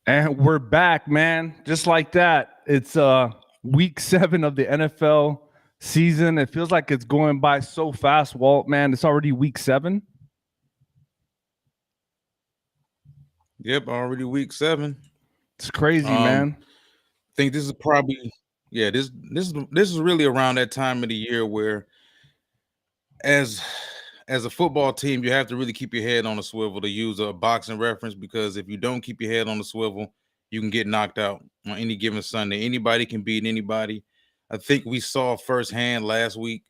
And we're back, man. Just like that. It's week 7 of the NFL season. It feels like it's going by so fast, Walt, man. It's already week 7. Yep, already week 7. It's crazy, man. I think this is probably this is really around that time of the year where as a football team, you have to really keep your head on a swivel, to use a boxing reference, because if you don't keep your head on the swivel, you can get knocked out on any given Sunday. Anybody can beat anybody. I think we saw firsthand last week,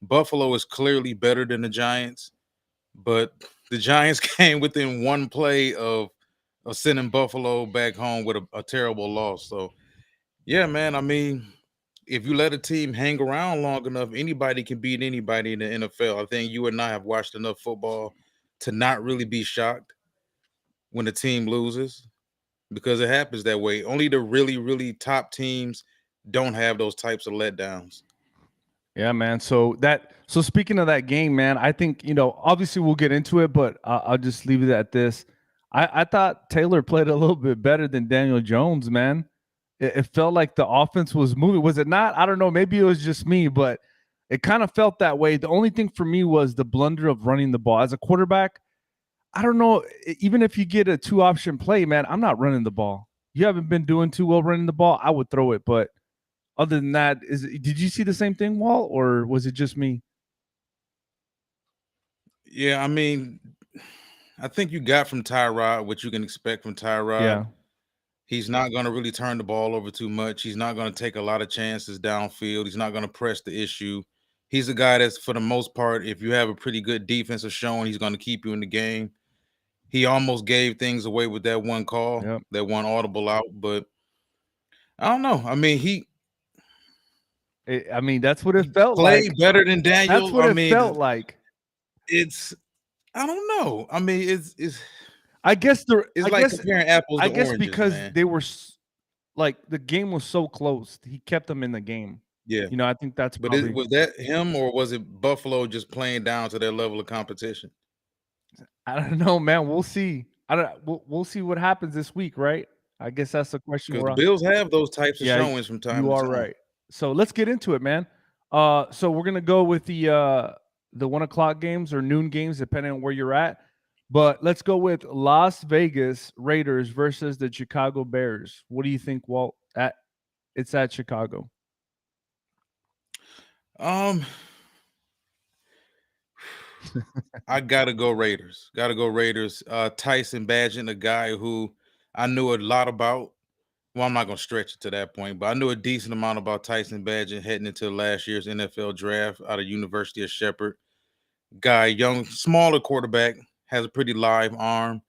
Buffalo is clearly better than the Giants, but the Giants came within one play of sending Buffalo back home with a terrible loss. So, yeah, man, I mean, if you let a team hang around long enough, anybody can beat anybody in the NFL. I think you and I have watched enough football to not really be shocked when a team loses, because it happens that way. Only the really, really top teams don't have those types of letdowns. Yeah, man. So speaking of that game, man, I think, obviously we'll get into it, but I'll just leave it at this. I thought Taylor played a little bit better than Daniel Jones, man. It felt like the offense was moving. Was it not? I don't know. Maybe it was just me, but it kind of felt that way. The only thing for me was the blunder of running the ball. As a quarterback, I don't know. Even if you get a 2-option play, man, I'm not running the ball. You haven't been doing too well running the ball, I would throw it. But other than that, did you see the same thing, Walt, or was it just me? Yeah, I mean, I think you got from Tyrod what you can expect from Tyrod. Yeah. He's not going to really turn the ball over too much. He's not going to take a lot of chances downfield. He's not going to press the issue. He's a guy that's, for the most part, if you have a pretty good defensive showing, he's going to keep you in the game. He almost gave things away with that one call, that one audible out, but I don't know. I mean, that's what it felt like. Played better than Daniel. That's what it felt like. I don't know. I mean, it's I guess it's like comparing apples to oranges. I guess because man. they were like, the game was so close, he kept them in the game. Yeah, I think that's. But was that him, or was it Buffalo just playing down to their level of competition? I don't know, man. We'll see. We'll see what happens this week, right? I guess that's the question. Because the Bills have those types of showings from time to time. You are right. So let's get into it, man. So we're gonna go with the 1:00 games or noon games, depending on where you're at. But let's go with Las Vegas Raiders versus the Chicago Bears. What do you think, Walt? It's at Chicago. I gotta go Raiders. Tyson Bagent, a guy who I knew a lot about. Well, I'm not gonna stretch it to that point, but I knew a decent amount about Tyson Bagent heading into last year's NFL draft out of University of Shepherd. Guy, young, smaller quarterback, has a pretty live arm.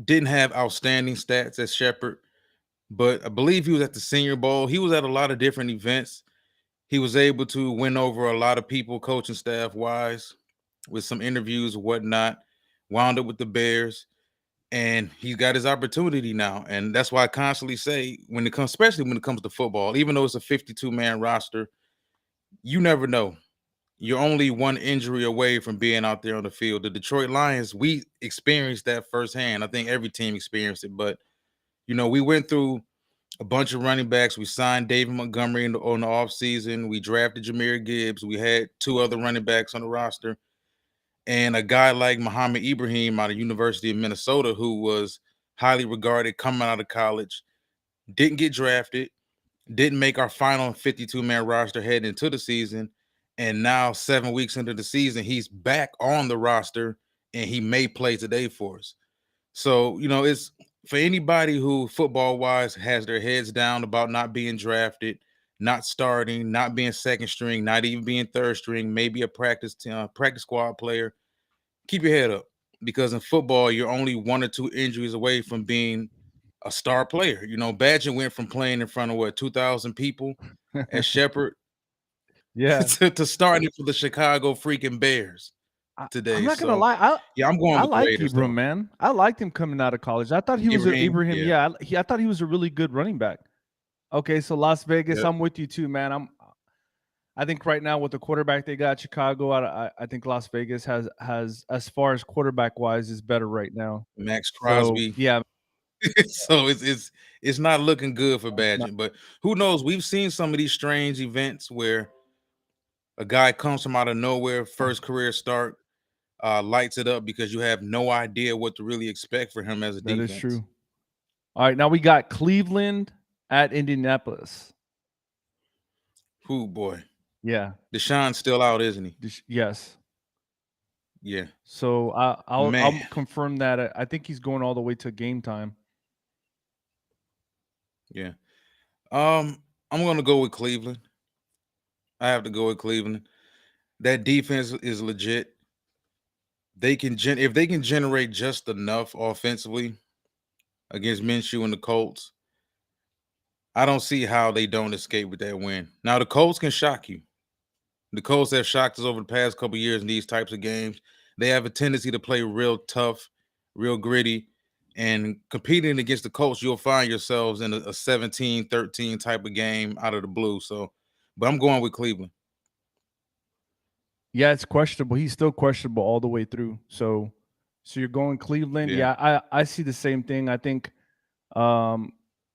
Didn't have outstanding stats at Shepherd, but I believe he was at the Senior Bowl. He was at a lot of different events. He was able to win over a lot of people, coaching staff wise, with some interviews and whatnot. Wound up with the Bears, and he's got his opportunity now. And that's why I constantly say, especially when it comes to football, even though it's a 52-man roster, you never know. You're only one injury away from being out there on the field. The Detroit Lions, we experienced that firsthand. I think every team experienced it, but we went through a bunch of running backs. We signed David Montgomery on the offseason. We drafted Jahmyr Gibbs. We had 2 other running backs on the roster. And a guy like Muhammad Ibrahim out of University of Minnesota, who was highly regarded coming out of college, didn't get drafted, didn't make our final 52-man roster heading into the season. And now 7 weeks into the season, he's back on the roster, and he may play today for us. So, it's for anybody who football-wise has their heads down about not being drafted, not starting, not being second string, not even being third string, maybe a practice squad player, keep your head up, because in football, you're only 1 or 2 injuries away from being a star player. Bagent went from playing in front of 2,000 people at Shepherd Yeah. to starting for the Chicago freaking Bears I'm today. not gonna So lie. yeah, I'm going I with the like Raiders Ibram, though. man. I liked him coming out of college. I thought he was a Ibrahim, Ibrahim. yeah, Yeah, I thought he was a really good running back. Okay, so Las Vegas, yep. I'm with you too, man. I think right now with the quarterback they got, Chicago, I think Las Vegas has as far as quarterback wise is better right now. Max So Crosby. yeah, So it's not looking good for it's not, Badgett, but who knows? We've seen some of these strange events where a guy comes from out of nowhere, first career start, lights it up because you have no idea what to really expect for him as a that is defense. true. All right, now we got Cleveland at Indianapolis. Who boy, Yeah, Deshaun's still out, isn't he? yes. Yeah, So man. I'll confirm that. I think he's going all the way to game time. Yeah. I'm gonna go with Cleveland. I have to go with Cleveland. That defense is legit. If they can generate just enough offensively against Minshew and the Colts, I don't see how they don't escape with that win. Now the Colts can shock you. The Colts have shocked us over the past couple years in these types of games. They have a tendency to play real tough, real gritty, and competing against the Colts, you'll find yourselves in a 17-13 type of game out of the blue. So, but I'm going with Cleveland. Yeah, it's questionable. He's still questionable all the way through. So you're going Cleveland. Yeah. Yeah, I see the same thing. I think um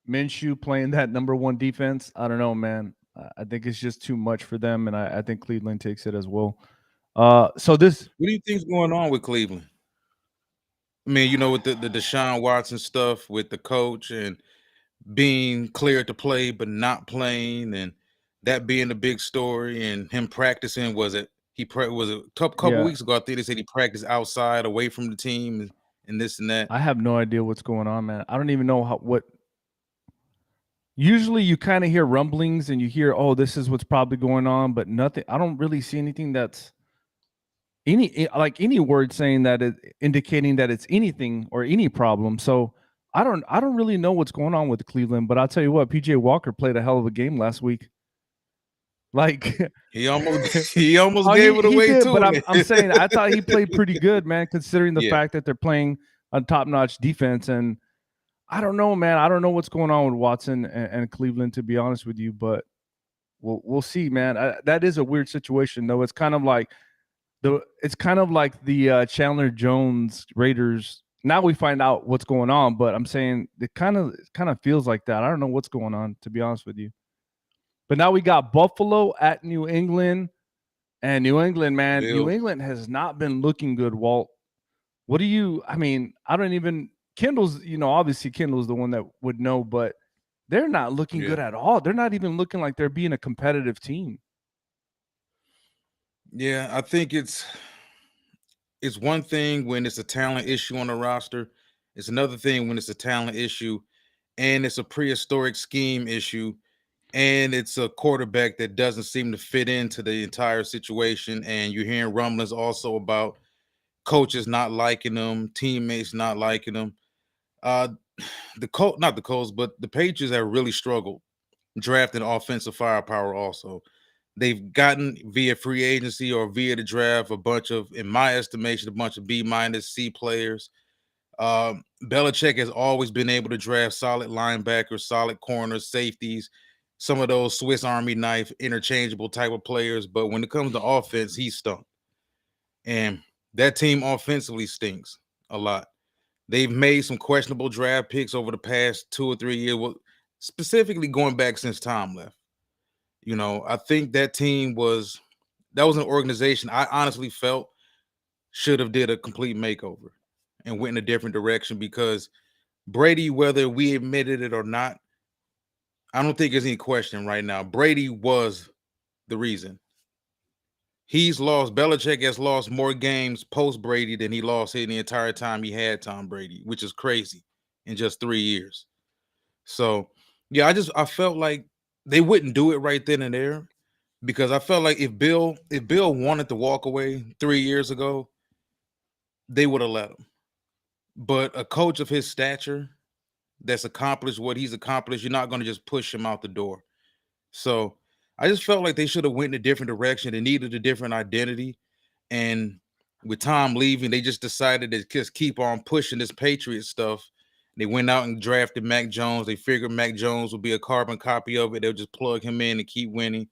Minshew playing that number one defense. I don't know, man. I think it's just too much for them, and I think Cleveland takes it as well. So this, What do you think's going on with Cleveland? I mean, with the Deshaun Watson stuff with the coach and being cleared to play but not playing, and that being the big story, and him practicing. Was a couple yeah, weeks ago? I think they said he practiced outside, away from the team, and this and that. I have no idea what's going on, man. I don't even know what. Usually, you kind of hear rumblings and you hear, "Oh, this is what's probably going on," but nothing. I don't really see anything that's like any word saying that it indicating that it's anything or any problem. So I don't really know what's going on with Cleveland, but I'll tell you what, PJ Walker played a hell of a game last week. Like He almost he almost oh, gave it he away did, but to I'm saying I thought he played pretty good, man, considering the Yeah, fact that they're playing a top-notch defense. And I don't know, man. I don't know what's going on with Watson and Cleveland, to be honest with you, but we'll see, man. That is a weird situation, though. It's kind of like the Chandler Jones Raiders. Now we find out what's going on, but I'm saying it kind of feels like that. I don't know what's going on, to be honest with you. But now we got Buffalo at New England, and New England, man, New Bills. England has not been looking good. Walt, what do you? I mean, I don't even. Kendall's, obviously Kendall's the one that would know, but they're not looking Yeah, good at all. They're not even looking like they're being a competitive team. yeah. I think it's one thing when it's a talent issue on the roster. It's another thing when it's a talent issue and it's a prehistoric scheme issue and it's a quarterback that doesn't seem to fit into the entire situation. And you're hearing rumblings also about coaches not liking them, teammates not liking them. Uh, not the Colts, but the Patriots have really struggled drafting offensive firepower. Also, they've gotten via free agency or via the draft a bunch of, in my estimation, a bunch of B-C players. Belichick has always been able to draft solid linebackers, solid corners, safeties, some of those Swiss Army knife interchangeable type of players. But when it comes to offense, he's stunk. And that team offensively stinks a lot. They've made some questionable draft picks over the past 2 or 3 years, well, specifically going back since Tom left. I think that was an organization I honestly felt should have did a complete makeover and went in a different direction because Brady, whether we admitted it or not, I don't think there's any question right now. Brady was the reason. Belichick has lost more games post Brady than he lost in the entire time he had Tom Brady, which is crazy in just 3 years. So, yeah, I felt like they wouldn't do it right then and there because I felt like if Bill wanted to walk away 3 years ago, they would have let him. But a coach of his stature that's accomplished what he's accomplished, you're not going to just push him out the door. So I just felt like they should have went in a different direction. They needed a different identity. And with Tom leaving, they just decided to just keep on pushing this Patriot stuff. They went out and drafted Mac Jones. They figured Mac Jones would be a carbon copy of it. They'll just plug him in and keep winning.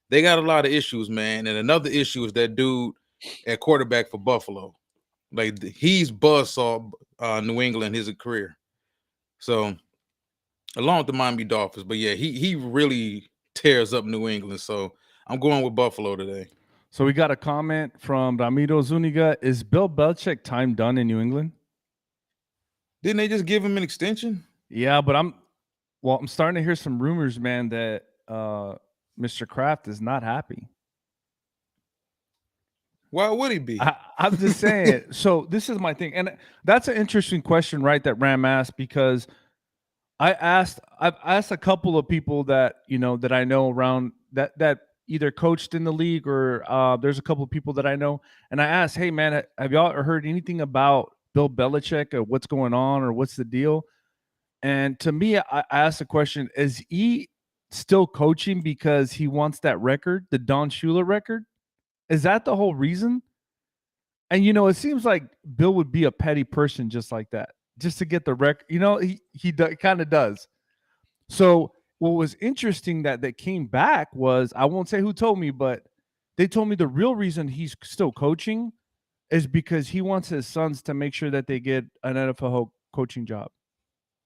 They got a lot of issues, man. And another issue is that dude at quarterback for Buffalo. Like he's buzzsaw New England his career. So along with the Miami Dolphins, but yeah, he really tears up New England. So I'm going with Buffalo today. So we got a comment from Ramiro Zuniga. Is Bill Belichick time done in New England? Didn't they just give him an extension? Yeah, but I'm starting to hear some rumors, man, that Mr. Kraft is not happy. Why would he be? I'm just saying. So this is my thing, and that's an interesting question, right? That Ram asked, because I've asked a couple of people that that I know around that either coached in the league or there's a couple of people that I know, and I asked, hey man, have y'all heard anything about Bill Belichick or what's going on or what's the deal? And to me, I asked the question: is he still coaching because he wants that record, the Don Shula record? Is that the whole reason? And it seems like Bill would be a petty person just like that, just to get the record. He kind of does. So what was interesting that came back was, I won't say who told me, but they told me the real reason he's still coaching is because he wants his sons to make sure that they get an NFL coaching job.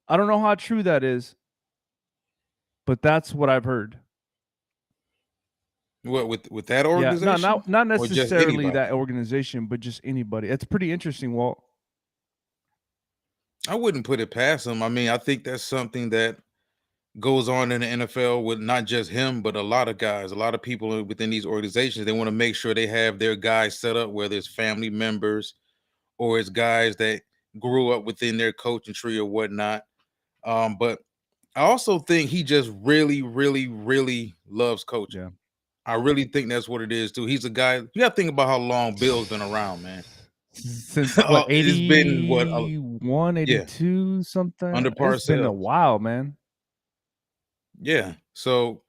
I don't know how true that is, but that's what I've heard. What with that organization? Yeah, not necessarily that organization, but just anybody. It's pretty interesting, Walt. I wouldn't put it past him. I mean, I think that's something that goes on in the NFL with not just him, but a lot of guys, a lot of people within these organizations. They want to make sure they have their guys set up, whether it's family members or it's guys that grew up within their coaching tree or whatnot. But I also think he just really, really, really loves coaching. Yeah. I really think that's what it is too. He's a guy. You got to think about how long Bill's been around, man. Since what, it's been what 81, 82, something. Under Parcells. It's been a while, man. Yeah. So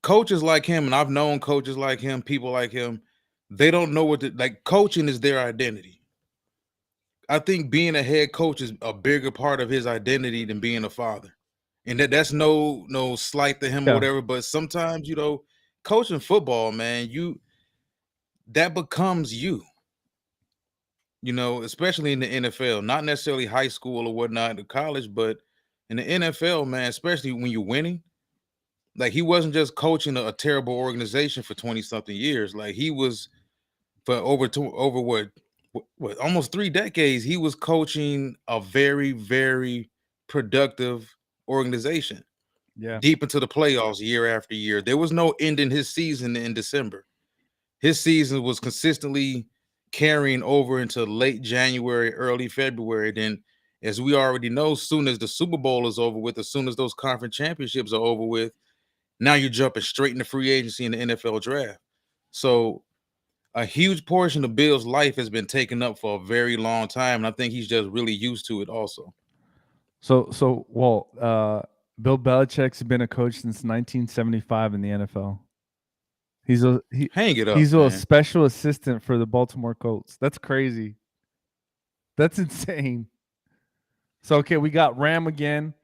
coaches like him, and I've known coaches like him, people like him, they don't know what like coaching is their identity. I think being a head coach is a bigger part of his identity than being a father. And that's no slight to him or whatever, but sometimes, coaching football, man, that becomes you. Especially in the NFL, not necessarily high school or whatnot, in college, but in the NFL, man, especially when you're winning. Like he wasn't just coaching a terrible organization for 20-something years. Like he was for over what almost 3 decades, he was coaching a very, very productive organization. Yeah. Deep into the playoffs year after year. There was no ending his season in December. His season was consistently carrying over into late January, early February. Then, as we already know, soon as the Super Bowl is over with, as soon as those conference championships are over with, now you're jumping straight into free agency in the NFL draft. So a huge portion of Bill's life has been taken up for a very long time, and I think he's just really used to it also. So Walt, Bill Belichick's been a coach since 1975 in the NFL. Hang it up. He's man. a special assistant for the Baltimore Colts. That's crazy. That's insane. So okay, we got Ram again.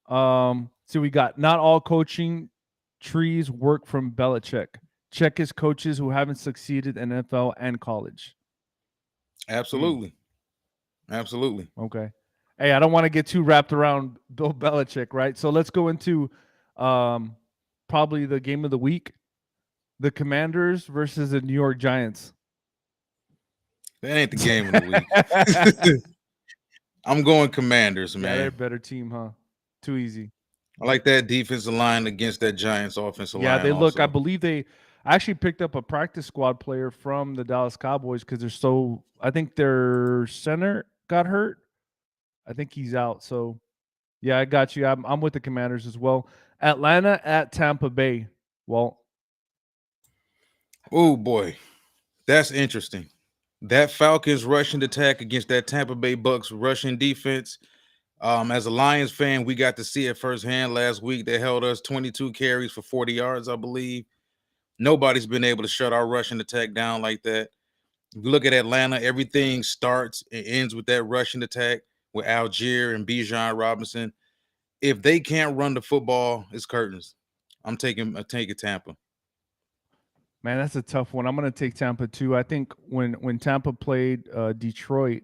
So we got not all coaching trees work from Belichick. Check his coaches who haven't succeeded in NFL and college. Absolutely. Absolutely. Okay. Hey, I don't want to get too wrapped around Bill Belichick, right? So let's go into probably the game of the week. The Commanders versus the New York Giants. That ain't the game of the week. I'm going Commanders, man. Yeah, they're a better team, huh? Too easy. I like that defensive line against that Giants offensive line. Yeah, they look. I believe they actually picked up a practice squad player from the Dallas Cowboys because they're so. I think their center got hurt. I think he's out. So, yeah, I got you. I'm with the Commanders as well. Atlanta at Tampa Bay. Well, oh boy, that's interesting. That Falcons rushing attack against that Tampa Bay Bucks rushing defense. As a Lions fan, we got to see it firsthand last week. They held us 22 carries for 40 yards, I believe. Nobody's been able to shut our rushing attack down like that. If you look at Atlanta, everything starts and ends with that rushing attack with Algier and Bijan Robinson. If they can't run the football, it's curtains. I'm taking Tampa. Man, that's a tough one. I'm gonna take Tampa too. I think when Tampa played Detroit,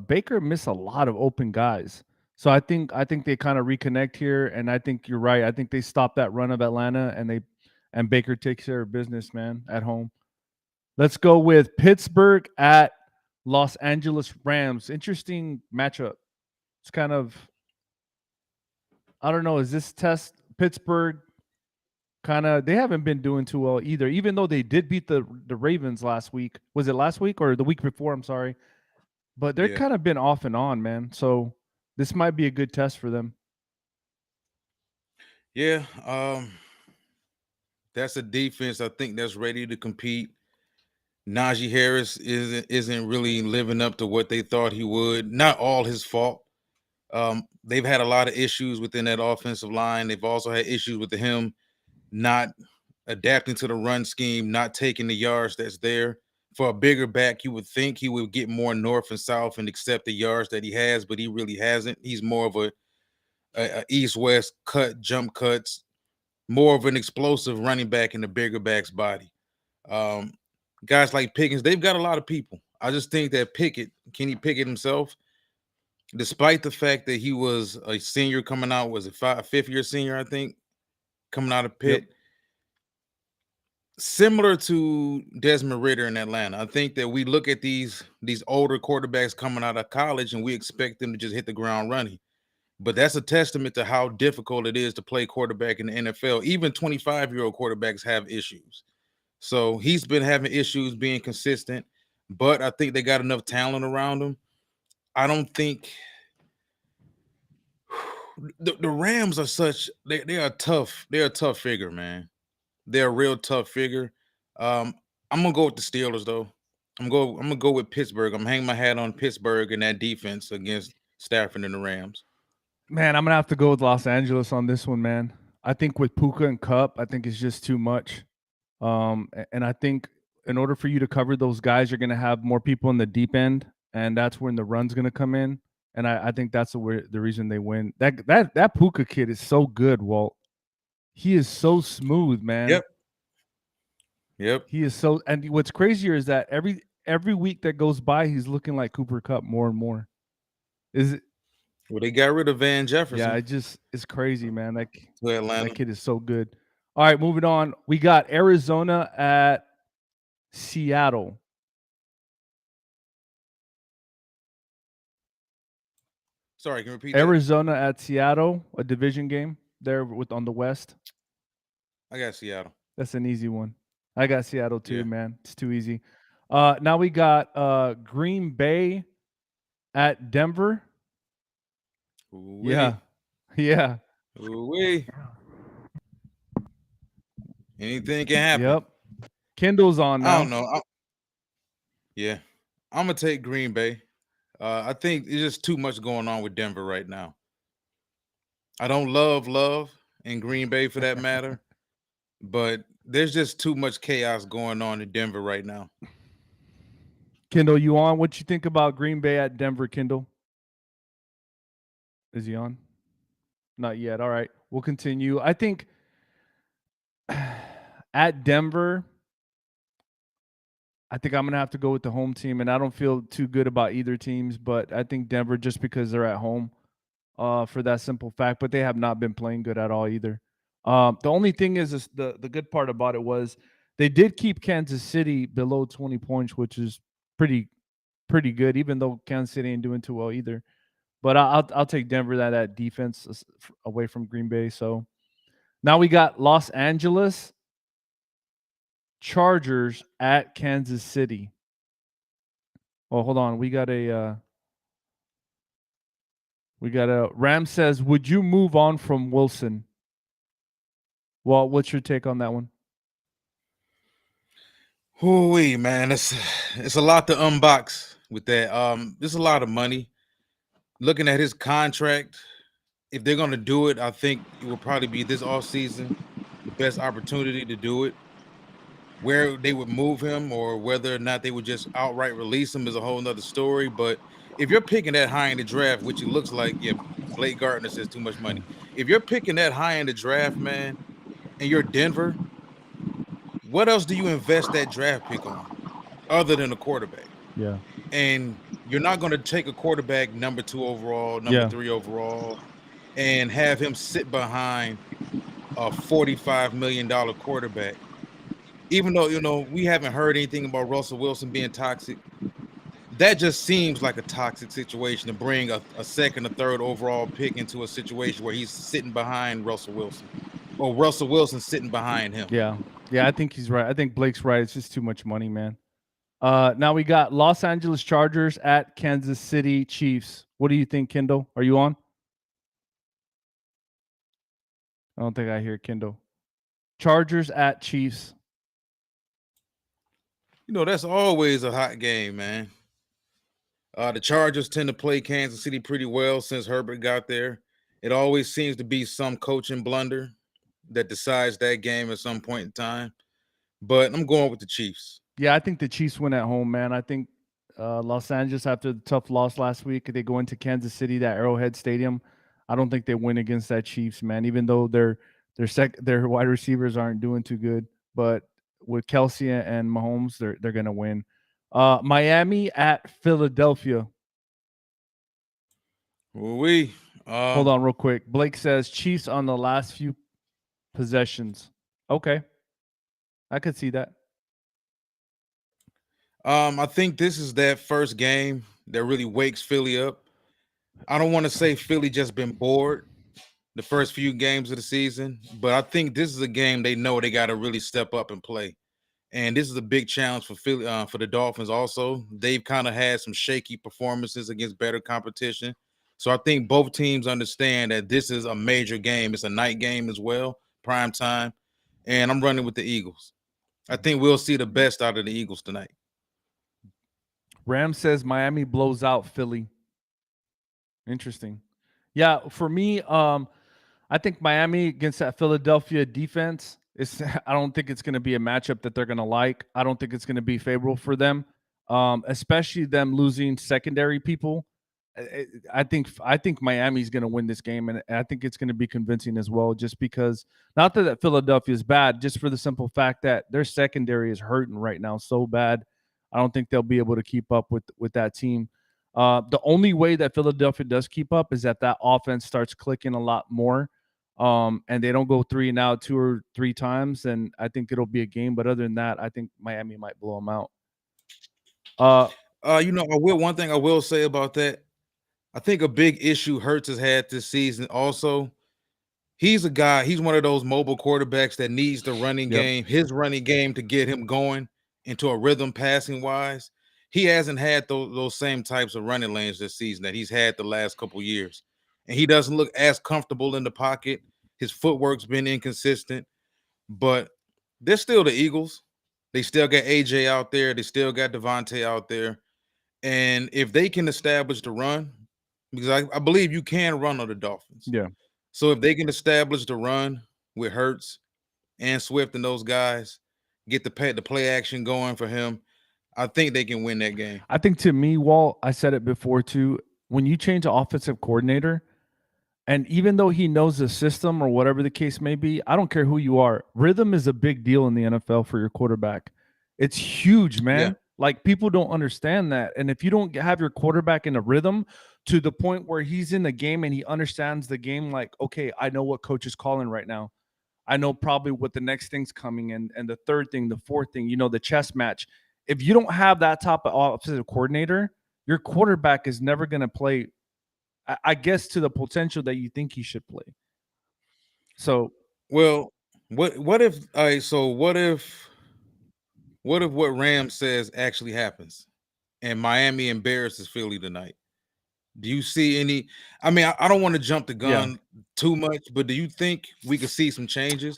Baker missed a lot of open guys. So I think they kind of reconnect here, and I think you're right. I think they stop that run of Atlanta, and Baker takes care of business, man, at home. Let's go with Pittsburgh at Los Angeles Rams. Interesting matchup. It's kind of, I don't know. Is this test Pittsburgh? Kind of, they haven't been doing too well either. Even though they did beat the Ravens last week. Was it last week or the week before? I'm sorry, but they're Yeah. kind of been off and on, man. So this might be a good test for them. Yeah. That's a defense I think that's ready to compete. Najee Harris isn't really living up to what they thought he would. Not all his fault. They've had a lot of issues within that offensive line. They've also had issues with him not adapting to the run scheme, not taking the yards that's there. For a bigger back, you would think he would get more north and south and accept the yards that he has, but he really hasn't. He's more of a east-west cut, jump cuts, more of an explosive running back in the bigger back's body. Um, Guys like Pickens, they've got a lot of people. I just think that Kenny Pickett himself, despite the fact that he was a senior coming out, was a fifth year senior, I think, coming out of Yep. Pitt, similar to Desmond Ritter in Atlanta. I think that we look at these older quarterbacks coming out of college and we expect them to just hit the ground running. But that's a testament to how difficult it is to play quarterback in the NFL. Even 25-year-old quarterbacks have issues. So he's been having issues being consistent, but I think they got enough talent around him. I don't think the Rams are they are tough. They're a tough figure, man. They're a real tough figure. Um, I'm gonna go with the Steelers though. I'm gonna go with Pittsburgh. I'm hanging my hat on Pittsburgh and that defense against Stafford and the Rams. Man, I'm gonna have to go with Los Angeles on this one, man. I think with Puka and Cup, I think it's just too much. And I think in order for you to cover those guys, you're gonna have more people in the deep end, and that's when the run's gonna come in. And I think that's the reason they win. That Puka kid is so good, Walt. He is so smooth, man. Yep. Yep. He is so. And what's crazier is that every week that goes by, he's looking like Cooper Cup more and more. Is it? Well, they got rid of Van Yeah, Jefferson it's crazy, man. to That Atlanta. kid is so good. All right, moving on. We got Arizona at Seattle. Sorry, can you repeat that? Arizona at Seattle, a division game there with on the West. I got Seattle. That's an easy one. I got Seattle too, Yeah. man. It's too easy. Now we got Green Bay at Denver. Ooh-wee. Yeah. Yeah. Ooh-wee. Anything can happen. Yep. Kindle's on I now. don't know. Yeah. I'm gonna take Green Bay. I think there's just too much going on with Denver right now. I don't love in Green Bay for that matter, but there's just too much chaos going on in Denver right now. Kindle, you on? What you think about Green Bay at Denver, Kindle? Is he on? Not yet. All right. We'll continue. I think at Denver, I think I'm gonna have to go with the home team, and I don't feel too good about either teams, but I think Denver just because they're at home, for that simple fact. But they have not been playing good at all either. The only thing is the good part about it was they did keep Kansas City below 20 points, which is pretty good, even though Kansas City ain't doing too well either. But I'll take Denver that defense away from Green Bay. So now we got Los Angeles Chargers at Kansas City. Oh, hold on. We got a Ram says, would you move on from Wilson? Well, what's your take on that one? Ooh-wee, man. It's a lot to unbox with that. There's a lot of money. looking at his contract, if they're going to do it, I think it will probably be this off season, the best opportunity to do it. Where they would move him or whether or not they would just outright release him is a whole nother story. But if you're picking that high in the draft, which it looks like, yeah, Blake Gardner says too much money. If you're picking that high in the draft, man, and you're Denver, what else do you invest that draft pick on other than a quarterback? Yeah. And you're not going to take a quarterback number 2 overall, number Yeah. 3 overall, and have him sit behind a $45 million quarterback. Even though, we haven't heard anything about Russell Wilson being toxic, that just seems like a toxic situation to bring a second or third overall pick into a situation where he's sitting behind Russell Wilson or Russell Wilson sitting behind him. Yeah. Yeah, I think he's right. I think Blake's right. It's just too much money, man. Now we got Los Angeles Chargers at Kansas City Chiefs. What do you think, Kendall? Are you on? I don't think I hear Kendall. Chargers at Chiefs. That's always a hot game, man. The Chargers tend to play Kansas City pretty well since Herbert got there. It always seems to be some coaching blunder that decides that game at some point in time. But I'm going with the Chiefs. Yeah, I think the Chiefs win at home, man. I think Los Angeles, after the tough loss last week, they go into Kansas City, that Arrowhead Stadium. I don't think they win against that Chiefs, man. Even though their wide receivers aren't doing too good, but with Kelsey and Mahomes, they're gonna win. Miami at Philadelphia. Hold on, real quick. Blake says Chiefs on the last few possessions. Okay, I could see that. I think this is that first game that really wakes Philly up. I don't want to say Philly just been bored the first few games of the season, but I think this is a game they know they got to really step up and play. And this is a big challenge for Philly, for the Dolphins also. They've kind of had some shaky performances against better competition. So I think both teams understand that this is a major game. It's a night game as well, prime time. And I'm running with the Eagles. I think we'll see the best out of the Eagles tonight. Ram says Miami blows out Philly. Interesting. Yeah, for me, I think Miami against that Philadelphia defense is. I don't think it's going to be a matchup that they're going to like. I don't think it's going to be favorable for them, especially them losing secondary people. I think Miami's going to win this game, and I think it's going to be convincing as well. Just because, not that Philadelphia is bad, just for the simple fact that their secondary is hurting right now so bad. I don't think they'll be able to keep up with that team. The only way that Philadelphia does keep up is that offense starts clicking a lot more, and they don't go 3 and out 2 or 3 times. And I think it'll be a game. But other than that, I think Miami might blow them out. One thing I will say about that, I think a big issue Hurts has had this season also. He's one of those mobile quarterbacks that needs the running game, his running game, to get him going into a rhythm passing wise. He hasn't had those same types of running lanes this season that he's had the last couple years. And he doesn't look as comfortable in the pocket. His footwork's been inconsistent, but they're still the Eagles. They still got AJ out there. They still got Devontae out there. And if they can establish the run, because I believe you can run on the Dolphins. Yeah. So if they can establish the run with Hurts and Swift and those guys, get the play action going for him, I think they can win that game. I think, to me, Walt, I said it before too, when you change the offensive coordinator, and even though he knows the system or whatever the case may be, I don't care who you are. Rhythm is a big deal in the NFL for your quarterback. It's huge, man. Yeah. Like, people don't understand that. And if you don't have your quarterback in a rhythm to the point where he's in the game and he understands the game, like, okay, I know what coach is calling right now. I know probably what the next thing's coming, and the third thing, the fourth thing, the chess match. If you don't have that type of offensive coordinator, your quarterback is never going to play, I guess, to the potential that you think he should play. So, well, what if what Ram says actually happens and Miami embarrasses Philly tonight? Do you see any? I mean, I don't want to jump the gun too much, but do you think we could see some changes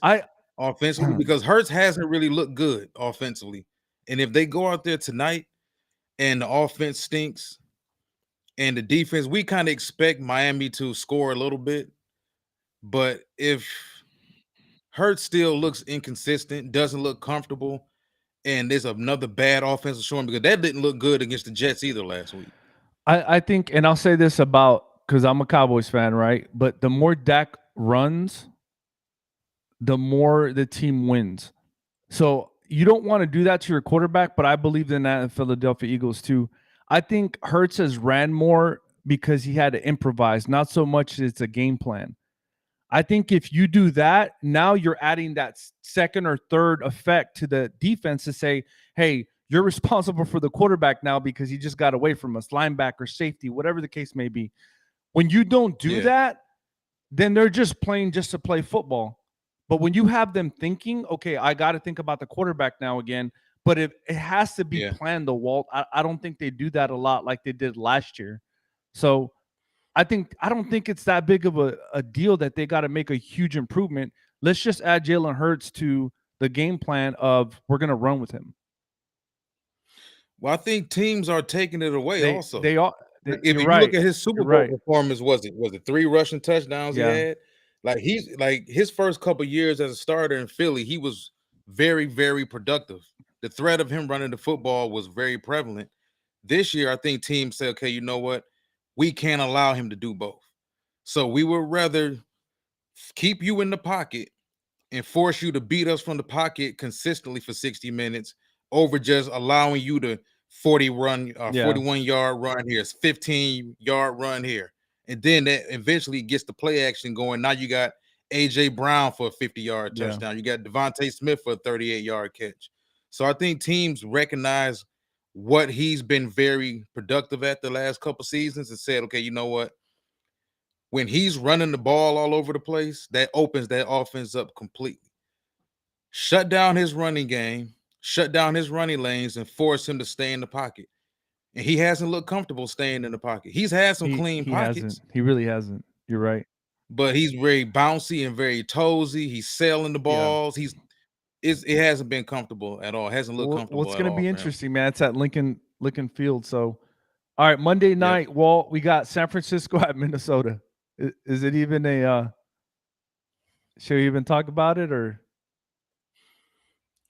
offensively? Because Hurts hasn't really looked good offensively. And if they go out there tonight and the offense stinks, And the defense, we kind of expect Miami to score a little bit, but if Hurts still looks inconsistent, doesn't look comfortable, and there's another bad offensive showing because that didn't look good against the Jets either last week. I think, and I'll say this about because I'm a Cowboys fan, right? But the more Dak runs, the more the team wins. So you don't want to do that to your quarterback, but I believe in that in Philadelphia Eagles too. I think Hurts has ran more because he had to improvise, not so much it's a game plan. I think if you do that, now you're adding that second or third effect to the defense to say, hey, you're responsible for the quarterback now because he just got away from us, linebacker, safety, whatever the case may be. When you don't do Yeah. that, then they're just playing just to play football. But when you have them thinking, okay, I got to think about the quarterback now again, but it has to be Yeah. planned, the Walt. I don't think they do that a lot like they did last year. So I don't think it's that big of a deal that they got to make a huge improvement. Let's just add Jalen Hurts to the game plan of we're gonna run with him. Well, I think teams are taking it away also. They are. If You're you look right. at his Super You're Bowl right. performance, was it 3 rushing touchdowns he Yeah. had? Like he's like his first couple years as a starter in Philly, he was very, very productive. The threat of him running the football was very prevalent. This year, I think teams say, okay, you know what? We can't allow him to do both. So we would rather keep you in the pocket and force you to beat us from the pocket consistently for 60 minutes over just allowing you to 41-yard run here, 15-yard run here. And then that eventually gets the play action going. Now you got AJ Brown for a 50-yard Yeah. touchdown. You got Devontae Smith for a 38-yard catch. So I think teams recognize what he's been very productive at the last couple seasons and said, okay, you know what? When he's running the ball all over the place, that opens that offense up completely. Shut down his running game, shut down his running lanes, and force him to stay in the pocket. And he hasn't looked comfortable staying in the pocket. He's had some clean He hasn't. pockets, He really hasn't. You're right. but he's very bouncy and very toesy. He's sailing the Yeah. balls. It hasn't been comfortable at all. It hasn't looked comfortable What's at going to all be for him. interesting, man? It's at Lincoln Field. So, all right, Monday Yep. night, Walt, we got San Francisco at Minnesota. Is it even a? Should we even talk about it or?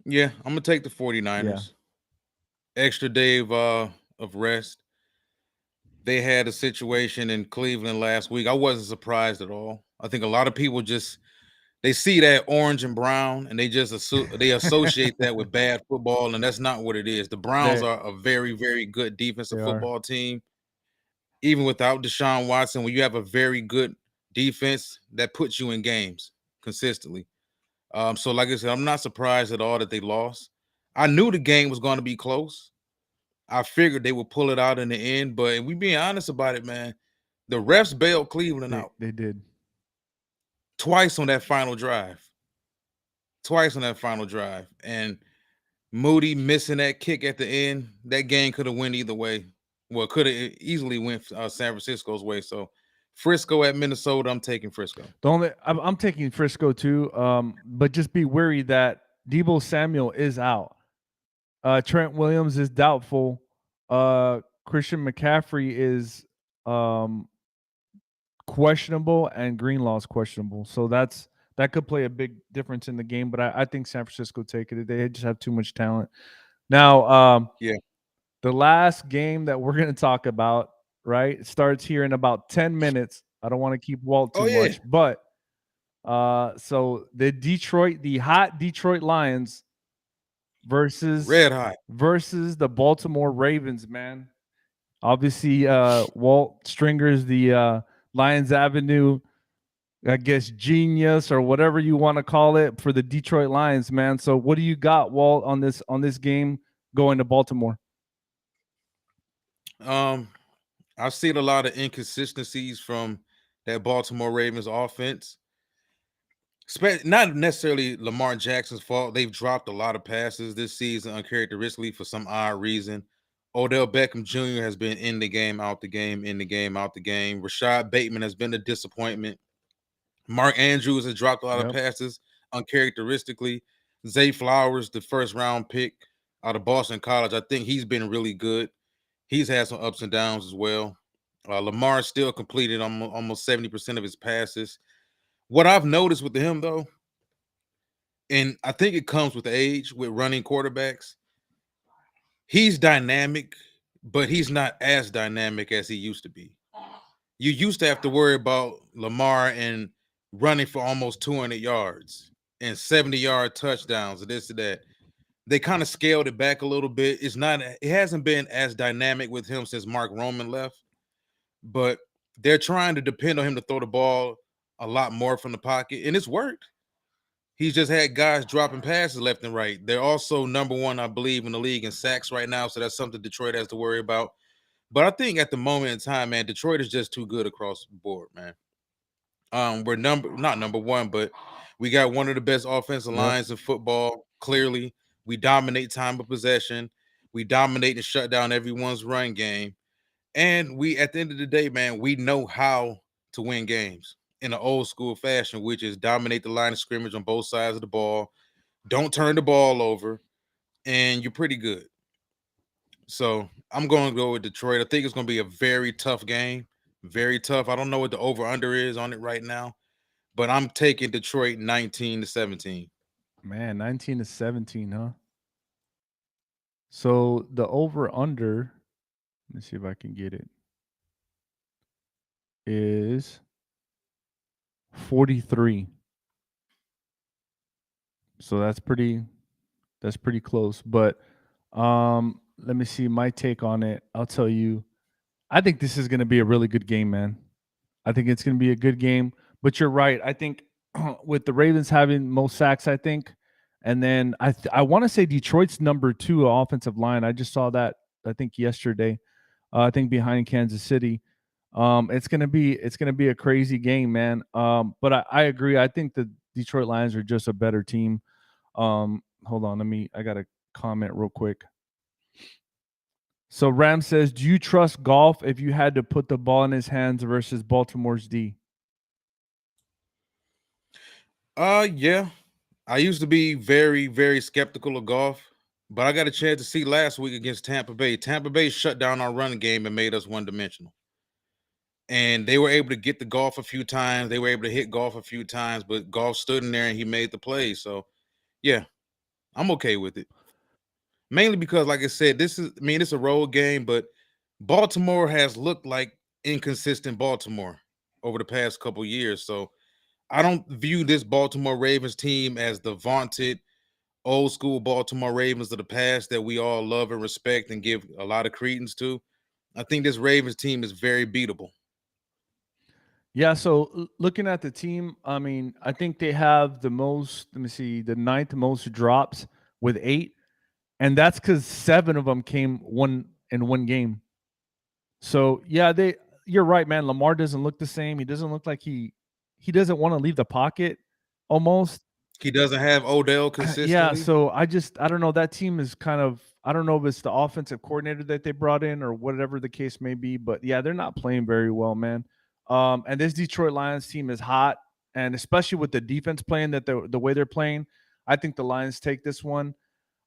Yeah, I'm gonna take the 49ers. Extra day of rest. They had a situation in Cleveland last week. I wasn't surprised at all. I think a lot of people just they see that orange and brown and they just they associate that with bad football, and that's not what it is. The Browns They are a very, very good defensive they are. football team. Even without Deshaun Watson, when you have a very good defense, that puts you in games consistently. So like I said, I'm not surprised at all that they lost. I knew the game was going to be close. I figured they would pull it out in the end, but we being honest about it, man, the refs bailed Cleveland out They did. twice on that final drive. Twice on that final drive. And Moody missing that kick at the end, that game could have went either way. Well, could have easily went San Francisco's way. So Frisco at Minnesota, I'm taking Frisco. I'm taking Frisco too. But just be wary that Debo Samuel is out. Trent Williams is doubtful. Christian McCaffrey is questionable, and Greenlaw's questionable. So that could play a big difference in the game. But I think San Francisco take it. They just have too much talent. Now, Yeah. the last game that we're going to talk about, right, starts here in about 10 minutes. I don't want to keep Walt too much, but so the hot Detroit Lions versus Red hot. the Baltimore Ravens, man. Obviously, Walt Stringer's the Lions Avenue, I guess, genius or whatever you want to call it for the Detroit Lions, man. So what do you got, Walt, on this game going to Baltimore? I've seen a lot of inconsistencies from that Baltimore Ravens offense. Not necessarily Lamar Jackson's fault. They've dropped a lot of passes this season uncharacteristically for some odd reason. Odell Beckham Jr. has been in the game, out the game, in the game, out the game. Rashad Bateman has been a disappointment. Mark Andrews has dropped a lot of passes uncharacteristically. Zay Flowers, the first round pick out of Boston College, I think he's been really good. He's had some ups and downs as well. Lamar still completed almost 70% of his passes. What I've noticed with him though, and I think it comes with age with running quarterbacks, he's dynamic, but he's not as dynamic as he used to be. You used to have to worry about Lamar and running for almost 200 yards and 70-yard touchdowns and this and that. They kind of scaled it back a little bit. It hasn't been as dynamic with him since Mark Roman left, but they're trying to depend on him to throw the ball a lot more from the pocket, and it's worked. He's just had guys dropping passes left and right. They're also number one, I believe, in the league in sacks right now, so that's something Detroit has to worry about. But I think at the moment in time, man, Detroit is just too good across the board, man. We're not number one, but we got one of the best offensive Yep. lines in football. Clearly, we dominate time of possession. We dominate and shut down everyone's run game. And we, at the end of the day, man, we know how to win games in an old school fashion, which is dominate the line of scrimmage on both sides of the ball. Don't turn the ball over, and you're pretty good. So I'm going to go with Detroit. I think it's going to be a very tough game. Very tough. I don't know what the over under is on it right now, but I'm taking Detroit 19-17. Man, 19 to 17, huh? So the over under, let me see if I can get it, is 43. So that's pretty close. But let me see my take on it. I'll tell you, I think this is going to be a really good game, man. I think it's going to be a good game. But you're right. I think with the Ravens having most sacks, I think, and then I want to say Detroit's number 2 offensive line. I just saw that I think yesterday. I think behind Kansas City. It's gonna be a crazy game, man. But I agree. I think the Detroit Lions are just a better team. Hold on, I gotta comment real quick. So Ram says, "Do you trust Golf if you had to put the ball in his hands versus Baltimore's D?" Yeah. I used to be very, very skeptical of golf, but I got a chance to see last week against Tampa Bay. Tampa Bay shut down our running game and made us one dimensional. And they were able to get the golf a few times. They were able to hit golf a few times, but golf stood in there and he made the play. So yeah, I'm okay with it. Mainly because, like I said, it's a road game, but Baltimore has looked like inconsistent Baltimore over the past couple years. So I don't view this Baltimore Ravens team as the vaunted old school Baltimore Ravens of the past that we all love and respect and give a lot of credence to. I think this Ravens team is very beatable. Yeah, so looking at the team, I mean, I think they have the most, let me see, the ninth most drops with 8, and that's because 7 of them came one game. So yeah, you're right, man. Lamar doesn't look the same. He doesn't look like he doesn't want to leave the pocket almost. He doesn't have Odell Yeah, consistently. so I don't know. That team is kind of, I don't know if it's the offensive coordinator that they brought in or whatever the case may be, but yeah, they're not playing very well, man. And this Detroit Lions team is hot, and especially with the defense playing the way they're playing, I think the Lions take this one.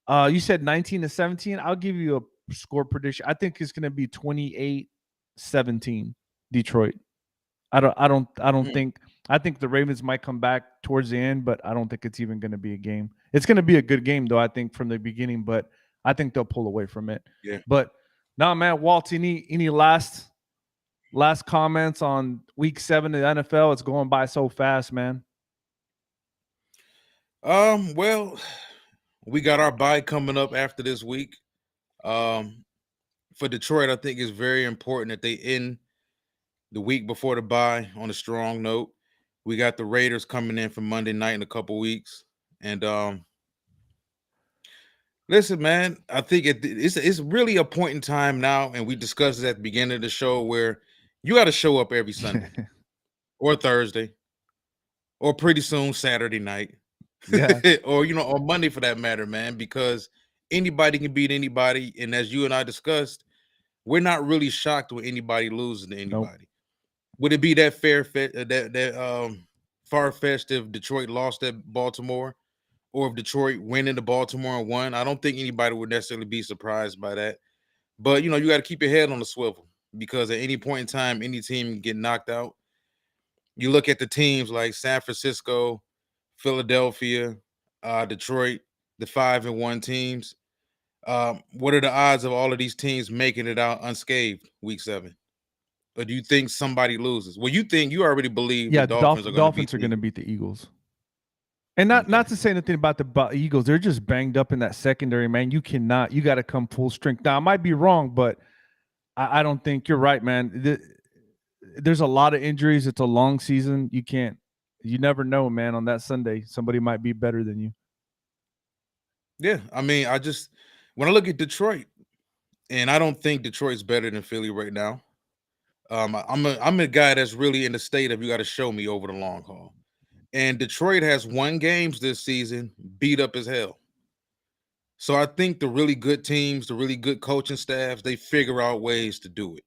You said 19 to 17. I'll give you a score prediction. I think it's going to be 28-17 Detroit. I don't Mm, think I think the Ravens might come back towards the end, but I don't think it's even going to be a game. It's going to be a good game though, I think from the beginning, but I think they'll pull away from it. yeah. But now, man, Walt, any last comments on week 7 of the NFL? It's going by so fast, man. Well, we got our bye coming up after this week. Um, for Detroit, I think it's very important that they end the week before the bye on a strong note. We got the Raiders coming in from Monday night in a couple weeks. And listen, man, I think it's really a point in time now, and we discussed it at the beginning of the show where you got to show up every Sunday or Thursday or pretty soon Saturday night Yeah, or on Monday for that matter, man, because anybody can beat anybody. And as you and I discussed, we're not really shocked when anybody loses to nope. anybody. Would it be that far fetched if Detroit lost at Baltimore, or if Detroit went into Baltimore and won? I don't think anybody would necessarily be surprised by that. But you got to keep your head on the swivel. because at any point in time, any team can get knocked out. You look at the teams like San Francisco, Philadelphia, Detroit, the 5-1 teams. What are the odds of all of these teams making it out unscathed week 7? Or do you think somebody loses? Well, you already believe the Yeah, Dolphins are going to beat Dolphins are the going to Eagles. beat the Eagles. And Okay. not to say anything about the Eagles, they're just banged up in that secondary, man. You got to come full strength. Now, I might be wrong, but I don't think you're right, man. There's a lot of injuries. It's a long season. You never know, man. On that Sunday, somebody might be better than you. Yeah, I mean, when I look at Detroit, and I don't think Detroit's better than Philly right now. I'm a guy that's really in the state of you got to show me over the long haul. And Detroit has won games this season, beat up as hell. So I think the really good teams, the really good coaching staffs, they figure out ways to do it.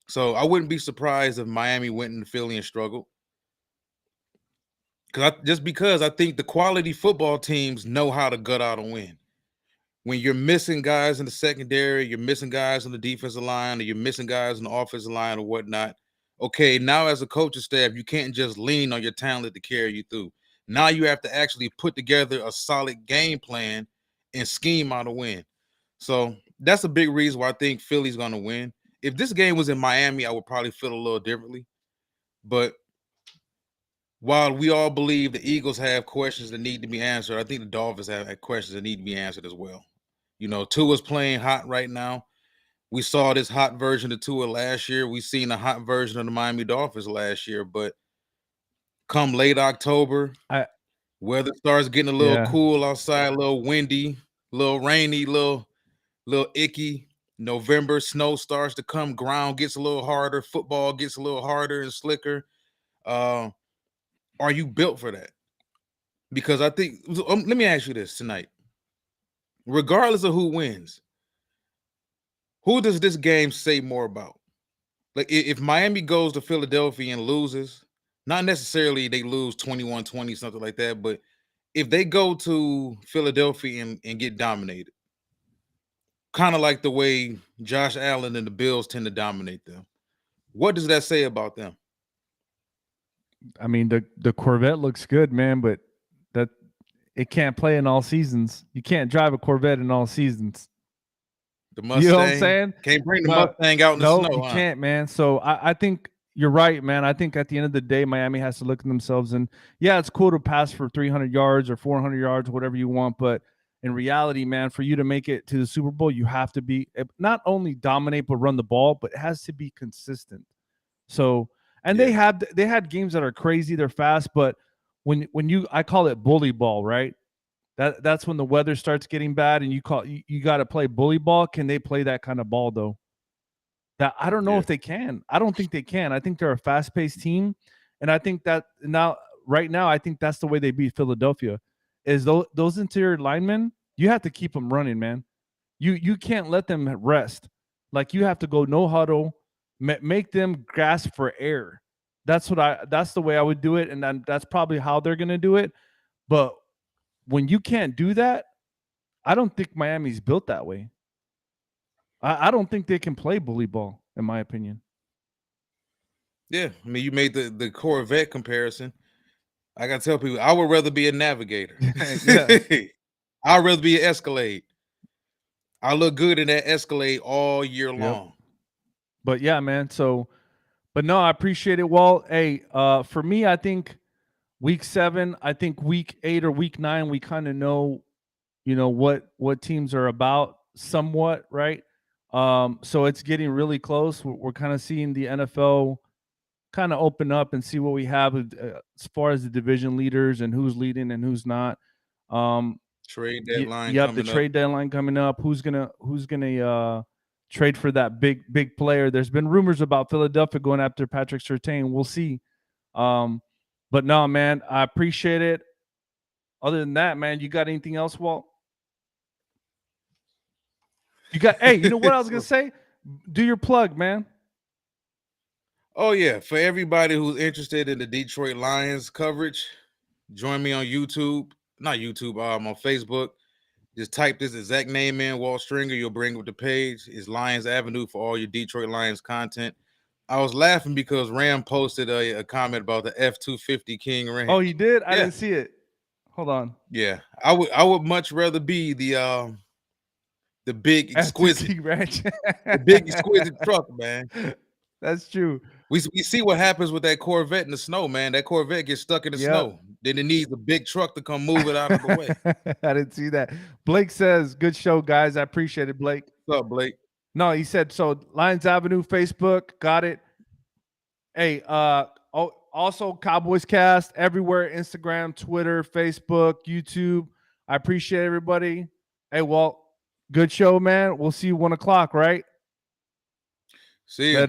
So I wouldn't be surprised if Miami went into Philly and struggled. Because I think the quality football teams know how to gut out a win. When you're missing guys in the secondary, you're missing guys on the defensive line, or you're missing guys on the offensive line or whatnot. Okay, now as a coaching staff, you can't just lean on your talent to carry you through. Now you have to actually put together a solid game plan and scheme out a win. So that's a big reason why I think Philly's going to win. If this game was in Miami, I would probably feel a little differently. But while we all believe the Eagles have questions that need to be answered, I think the Dolphins have questions that need to be answered as well. You know, Tua's playing hot right now. We saw this hot version of Tua last year. We've seen a hot version of the Miami Dolphins last year. But come late October, weather starts getting a little cool outside, a little windy, a little rainy, little icky. November, snow starts to come, ground gets a little harder, football gets a little harder and slicker. Are you built for that? Because I think, let me ask you this tonight. Regardless of who wins, who does this game say more about? Like if Miami goes to Philadelphia and loses, not necessarily they lose 21-20, something like that, but if they go to Philadelphia and get dominated, kind of like the way Josh Allen and the Bills tend to dominate them, what does that say about them? I mean, the Corvette looks good, man, but that it can't play in all seasons. You can't drive a Corvette in all seasons. The Mustang, you know what I'm saying? Can't bring the Mustang out in the snow. You can't, man. So I think you're right, man. I think at the end of the day, Miami has to look at themselves and yeah, it's cool to pass for 300 yards or 400 yards, whatever you want, but in reality, man, for you to make it to the Super Bowl, you have to be not only dominate but run the ball, but it has to be consistent. So, and they had games that are crazy, they're fast, but when I call it bully ball, right? That's when the weather starts getting bad and you got to play bully ball. Can they play that kind of ball though? That I don't know if they can. I don't think they can. I think they're a fast-paced team, and I think that right now, I think that's the way they beat Philadelphia. Is those interior linemen? You have to keep them running, man. You can't let them rest. Like you have to go no huddle, make them grasp for air. That's the way I would do it, and then that's probably how they're gonna do it. But when you can't do that, I don't think Miami's built that way. I don't think they can play bully ball, in my opinion. Yeah, I mean, you made the Corvette comparison. I gotta tell people, I would rather be a Navigator. I'd rather be an Escalade. I look good in that Escalade all year long. But yeah, man. So, but no, I appreciate it. Well, hey, for me, I think week 7, I think week 8 or week 9, we kind of know, what teams are about somewhat, right? So it's getting really close. We're kind of seeing the NFL kind of open up and see what we have as far as the division leaders and who's leading and who's not. Trade deadline. The trade deadline coming up. Who's gonna trade for that big player? There's been rumors about Philadelphia going after Patrick Surtain. We'll see. But no, man, I appreciate it. Other than that, man, you got anything else, Walt? Hey, you know what I was gonna say? Do your plug, man. Oh yeah, for everybody who's interested in the Detroit Lions coverage, join me on YouTube. Not YouTube, on Facebook. Just type this exact name in, Walt Stringer. You'll bring up the page. It's Lions Avenue for all your Detroit Lions content. I was laughing because Ram posted a comment about the F-250 King Ranch. Oh, he did? I Yeah. didn't see it. Hold on. Yeah, I would much rather be the big exquisite F2T Ranch. the big exquisite truck, man. That's true. We see what happens with that Corvette in the snow, man. That Corvette gets stuck in the Yep. snow. Then it needs a big truck to come move it out of the way. I didn't see that. Blake says, good show, guys. I appreciate it, Blake. What's up, Blake? No, he said, so Lions Avenue, Facebook, got it. Hey, also Cowboys Cast everywhere, Instagram, Twitter, Facebook, YouTube. I appreciate everybody. Hey, Walt, good show, man. We'll see you 1 o'clock, right? See you. Later.